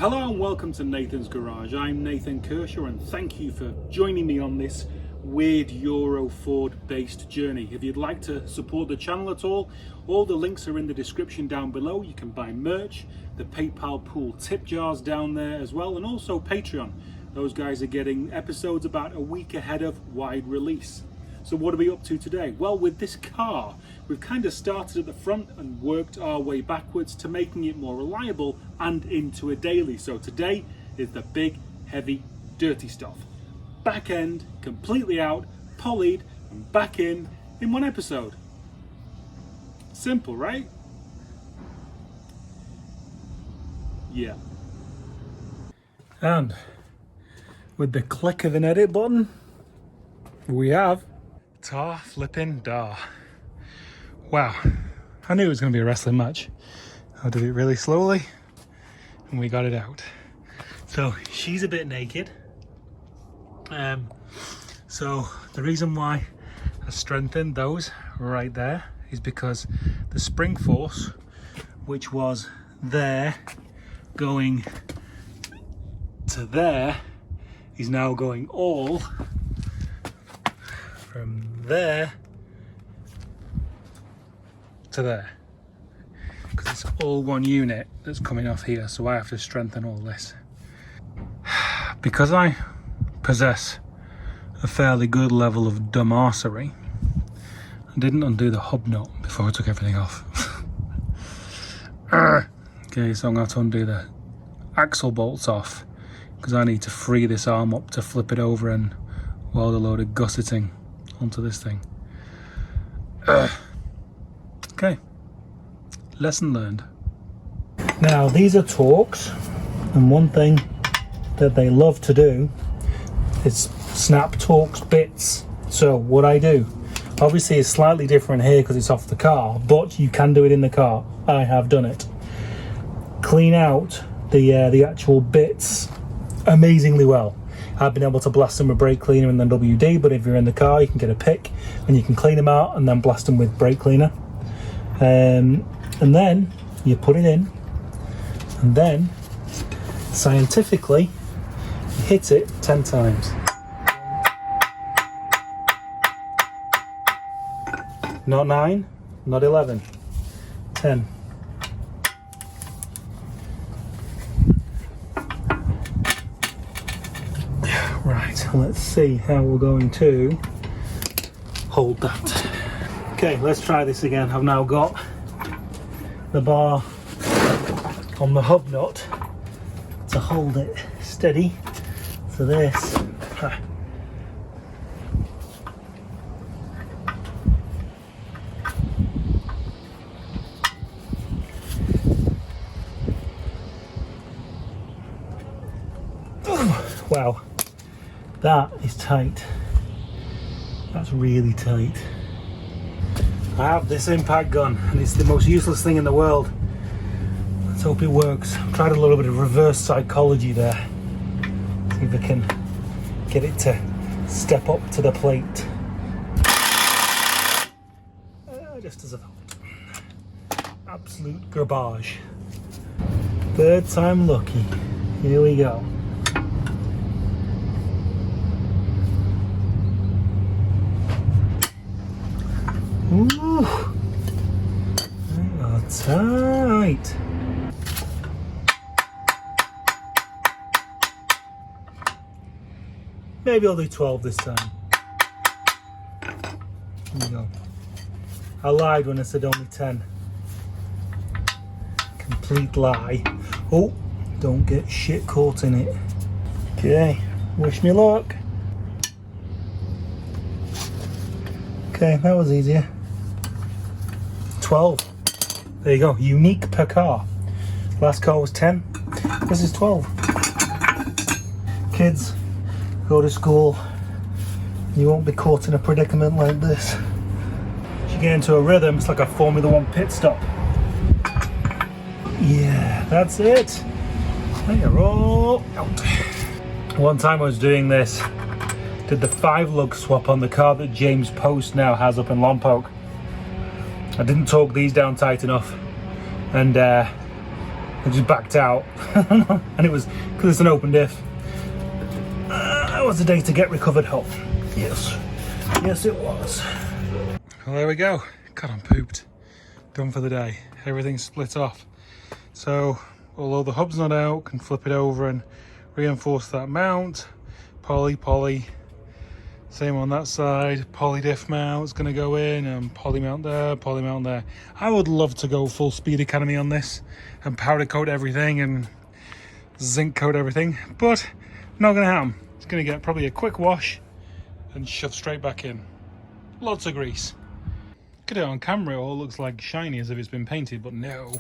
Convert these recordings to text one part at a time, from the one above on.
Hello and welcome to Nathan's Garage. I'm Nathan Kershaw and thank you for joining me on this weird Euro Ford based journey. If you'd like to support the channel at all the links are in the description down below. You can buy merch, the PayPal pool tip jars down there as well, and also Patreon. Those guys are getting episodes about a week ahead of wide release. So what are we up to today? Well, with this car, we've kind of started at the front and worked our way backwards to making it more reliable and into a daily. So today is the big, heavy, dirty stuff. Back end, completely out, polyed, and back in one episode. Simple, right? Yeah. And with the click of an edit button, we have tar flipping da. Wow, I knew it was going to be a wrestling match. I did it really slowly and we got it out. So she's a bit naked. So the reason why I strengthened those right there is because the spring force, which was there going to there, is now going all from there to there, because it's all one unit that's coming off here, so I have to strengthen all this. Because I possess a fairly good level of dumbassery, I didn't undo the hub nut before I took everything off. Okay, so I'm going to have to undo the axle bolts off because I need to free this arm up to flip it over and weld a load of gusseting onto this thing. Okay, lesson learned. Now these are Torx, and one thing that they love to do is snap Torx bits. So what I do, obviously it's slightly different here because it's off the car, but you can do it in the car. I have done it. Clean out the actual bits amazingly well. I've been able to blast them with brake cleaner and then WD, but if you're in the car you can get a pick and you can clean them out and then blast them with brake cleaner. And then you put it in, and then scientifically you hit it 10 times. Not 9, not 11, 10. Right, let's see how we're going to hold that. Okay, let's try this again. I've now got the bar on the hub nut to hold it steady to this. Wow, that is tight. That's really tight. I have this impact gun and it's the most useless thing in the world. Let's hope it works. I've tried a little bit of reverse psychology there. See if I can get it to step up to the plate. Just as I thought. Absolute garbage. Third time lucky. Here we go. Ooh, they are tight. Maybe I'll do 12 this time. There we go. I lied when I said only 10. Complete lie. Oh, don't get shit caught in it. Okay, wish me luck. Okay, that was easier. 12. There you go, unique per car. Last car was 10, this is 12. Kids, go to school. You won't be caught in a predicament like this. If you get into a rhythm, it's like a Formula 1 pit stop. Yeah, that's it. Now you're all out. One time I was doing this, did the 5-lug swap on the car that James Post now has up in Lompoc. I didn't torque these down tight enough, and I just backed out. And it was, because it's an open diff, it was a day to get recovered home. Yes. Yes, it was. Well, there we go. God, I'm pooped. Done for the day. Everything's split off. So, although the hub's not out, can flip it over and reinforce that mount. Poly. Same on that side. Poly diff mount's going to go in, and poly mount there. I would love to go full speed economy on this and powder coat everything and zinc coat everything, but not going to happen. It's going to get probably a quick wash and shove straight back in. Lots of grease. Look at it on camera, it all looks like shiny as if it's been painted, but no,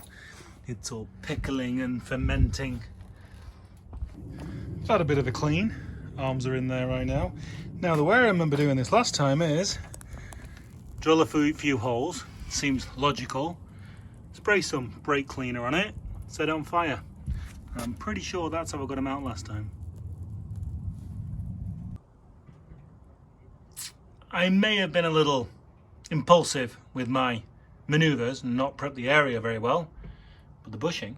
it's all pickling and fermenting. I've had a bit of a clean. Arms are in there right now. Now, the way I remember doing this last time is drill a few holes, seems logical, spray some brake cleaner on it, set it on fire. I'm pretty sure that's how I got them out last time. I may have been a little impulsive with my maneuvers and not prepped the area very well, but the bushing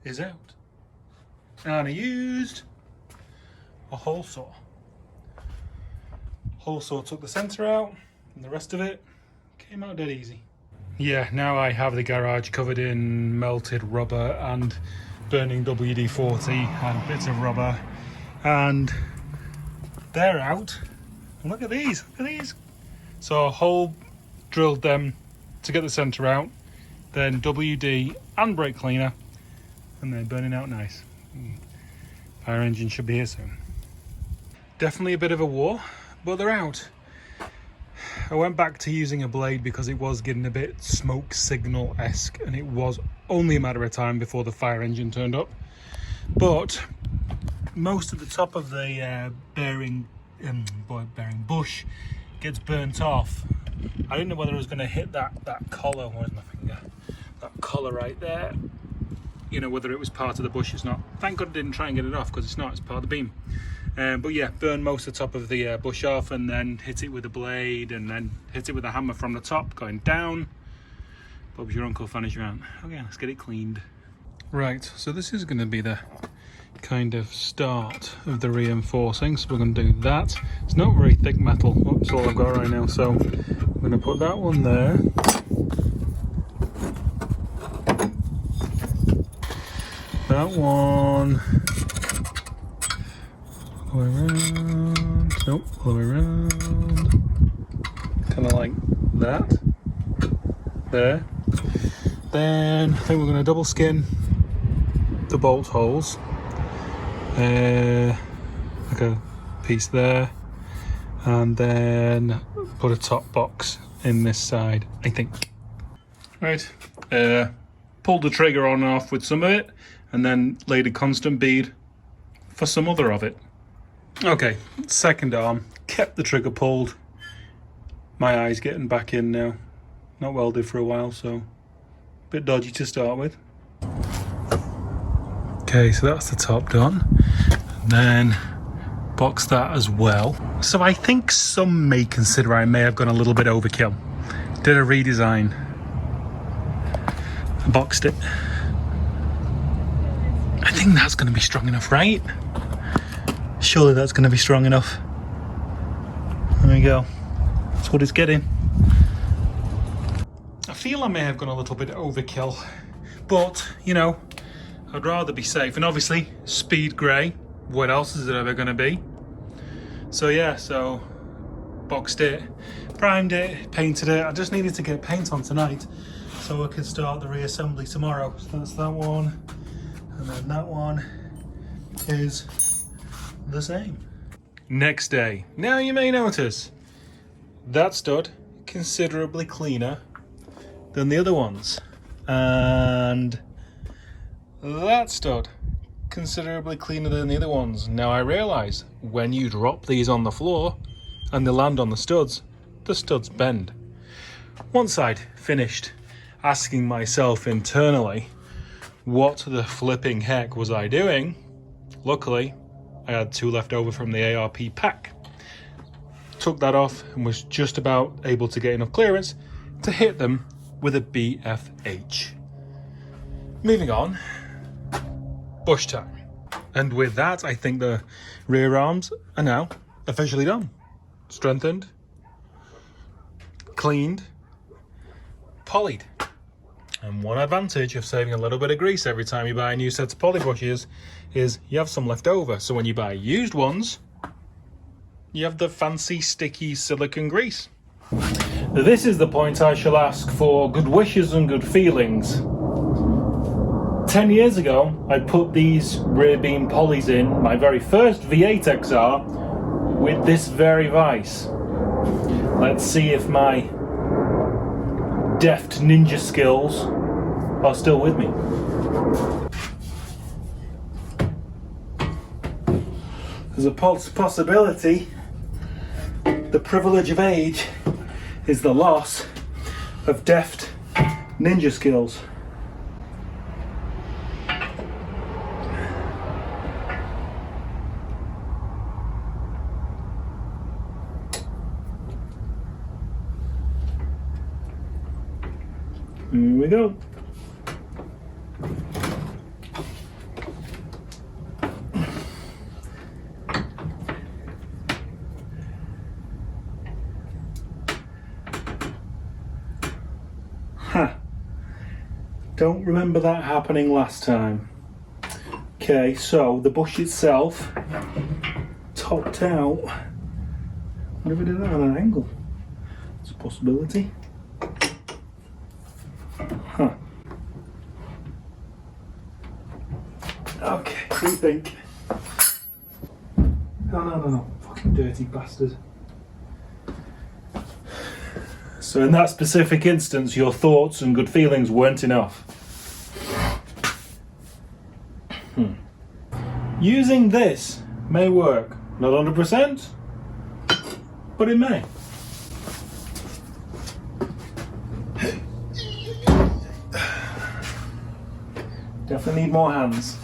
is out. And I used a hole saw. Hole saw took the centre out, and the rest of it came out dead easy. Yeah, now I have the garage covered in melted rubber and burning WD-40 and bits of rubber, and they're out. And look at these, So a hole drilled them to get the centre out, then WD and brake cleaner, and they're burning out nice. Fire engine should be here soon. Definitely a bit of a war, but they're out. I went back to using a blade because it was getting a bit smoke signal-esque, and it was only a matter of time before the fire engine turned up. But most of the top of the bearing bush gets burnt off. I didn't know whether I was going to hit that collar. Where's my finger? That collar right there. You know, whether it was part of the bush or not. Thank God I didn't try and get it off, because it's not, it's part of the beam. But yeah, burn most of the top of the bush off, and then hit it with a blade, and then hit it with a hammer from the top going down. Bob's your uncle, fun as your aunt. Okay, let's get it cleaned. Right, so this is going to be the kind of start of the reinforcing, so we're going to do that. It's not very thick metal. That's all I've got right now, so I'm going to put that one there. That one all the way around. Nope, all the way around. Kind of like that. There. Then I think we're going to double skin the bolt holes. Like a piece there, and then put a top box in this side, I think. Right. Pulled the trigger on and off with some of it, and then laid a constant bead for some other of it. Okay, second arm, kept the trigger pulled. My eye's getting back in now. Not welded for a while, so a bit dodgy to start with. Okay, so that's the top done. And then box that as well. So I think some may consider I may have gone a little bit overkill. Did a redesign. I boxed it. I think that's going to be strong enough, right? Surely that's going to be strong enough. There we go. That's what it's getting. I feel I may have gone a little bit overkill, but, you know, I'd rather be safe. And obviously, speed grey. What else is it ever going to be? So yeah, so boxed it, primed it, painted it. I just needed to get paint on tonight so I could start the reassembly tomorrow. So that's that one. And then that one is the same. Next day. Now you may notice that stud considerably cleaner than the other ones. And that stud considerably cleaner than the other ones. Now I realise when you drop these on the floor and they land on the studs bend. Once I'd finished asking myself internally what the flipping heck was I doing, luckily I had 2 left over from the ARP pack. Took that off and was just about able to get enough clearance to hit them with a BFH. Moving on, bush time. And with that, I think the rear arms are now officially done. Strengthened, cleaned, polyed. And one advantage of saving a little bit of grease every time you buy a new set of poly brushes is you have some left over. So when you buy used ones, you have the fancy sticky silicone grease. This is the point I shall ask for good wishes and good feelings. 10 years ago, I put these rear beam polys in my very first V8 XR with this very vise. Let's see if my deft ninja skills are still with me. There's a possibility the privilege of age is the loss of deft ninja skills. Here we go. Don't remember that happening last time. Okay, so the bush itself topped out. What if we did that on an angle? It's a possibility. Huh. Okay, what do you think? No. Fucking dirty bastard. So in that specific instance, your thoughts and good feelings weren't enough. Using this may work. Not 100%, but it may. Definitely need more hands.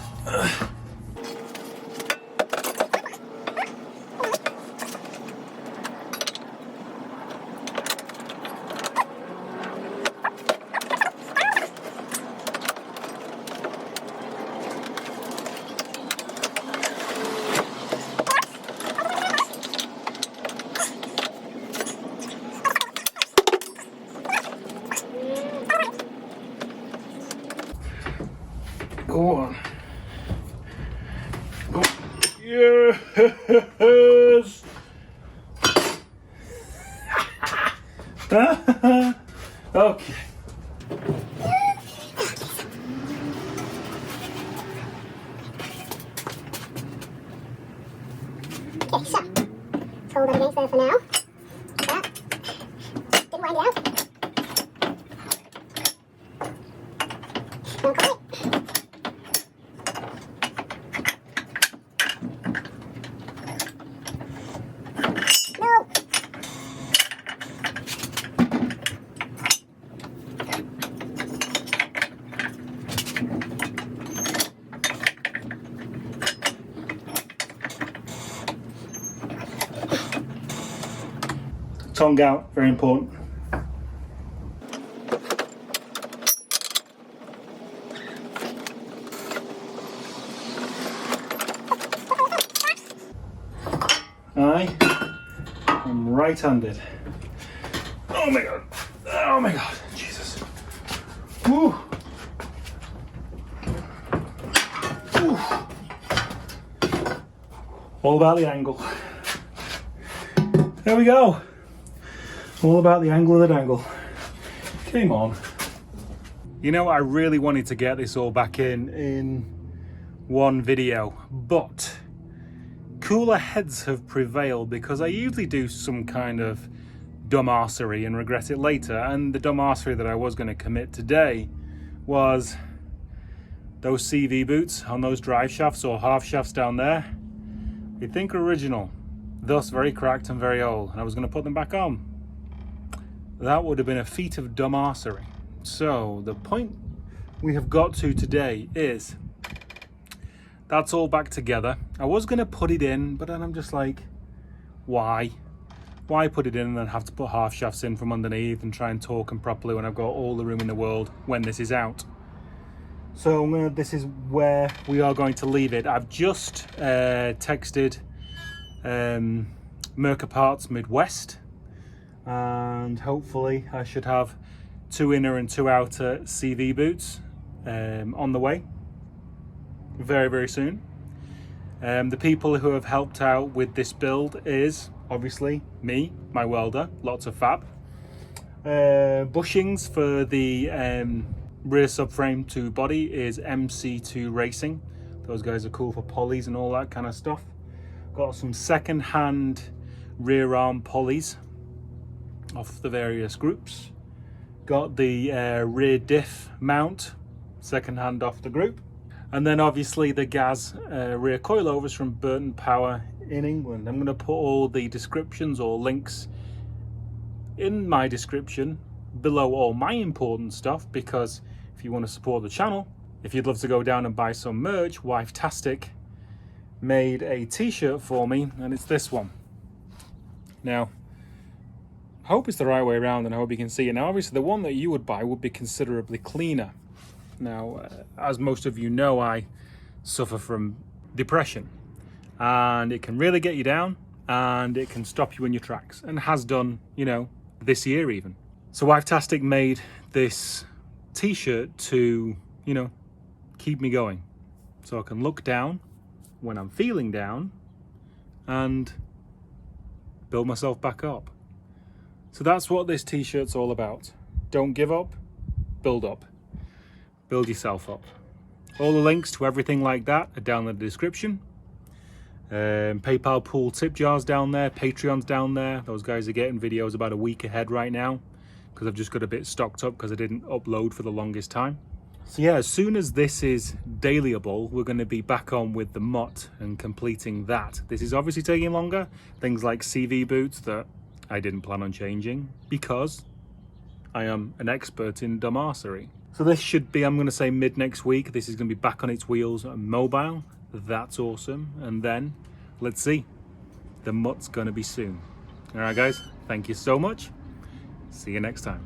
Go on. Go. Yes! Okay. Okay, so hold that against there for now. That didn't wind it out. Now cut it. No. Tongue out, very important. I am right-handed. Oh my god. Oh my god. Jesus. Woo. Woo. All about the angle. There we go. All about the angle of the dangle. Came on. You know, I really wanted to get this all back in one video, but cooler heads have prevailed because I usually do some kind of dumbassery and regret it later, and the dumbassery that I was going to commit today was those CV boots on those drive shafts or half shafts down there. You'd think original, thus very cracked and very old, and I was going to put them back on. That would have been a feat of dumbassery. So the point we have got to today is that's all back together. I was going to put it in, but then I'm just like, why? Why put it in and then have to put half shafts in from underneath and try and torque them properly when I've got all the room in the world when this is out? So this is where we are going to leave it. I've just texted Merca Parts Midwest, and hopefully I should have 2 inner and 2 outer CV boots on the way very, very soon. The people who have helped out with this build is obviously me, my welder, lots of fab. Bushings for the rear subframe to body is MC2 Racing. Those guys are cool for polys and all that kind of stuff. Got some second-hand rear arm polys off the various groups. Got the rear diff mount, second-hand off the group. And then obviously the Gaz rear coilovers from Burton Power in England. I'm going to put all the descriptions or links in my description below all my important stuff, because if you want to support the channel, if you'd love to go down and buy some merch, Wife-tastic made a t-shirt for me, and it's this one. Now, I hope it's the right way around and I hope you can see it. Now obviously the one that you would buy would be considerably cleaner. Now, as most of you know, I suffer from depression, and it can really get you down, and it can stop you in your tracks, and has done, you know, this year even. So Wife-tastic made this t-shirt to, you know, keep me going, so I can look down when I'm feeling down and build myself back up. So that's what this t-shirt's all about. Don't give up, build up. Build yourself up. All the links to everything like that are down in the description. PayPal pool tip jars down there, Patreon's down there. Those guys are getting videos about a week ahead right now, because I've just got a bit stocked up because I didn't upload for the longest time. So yeah, as soon as this is dailyable, we're going to be back on with the MOT and completing that. This is obviously taking longer. Things like CV boots that I didn't plan on changing because I am an expert in dumbassery. So this should be, I'm going to say mid next week. This is going to be back on its wheels and mobile. That's awesome. And then let's see, the MOT's going to be soon. All right guys, thank you so much. See you next time.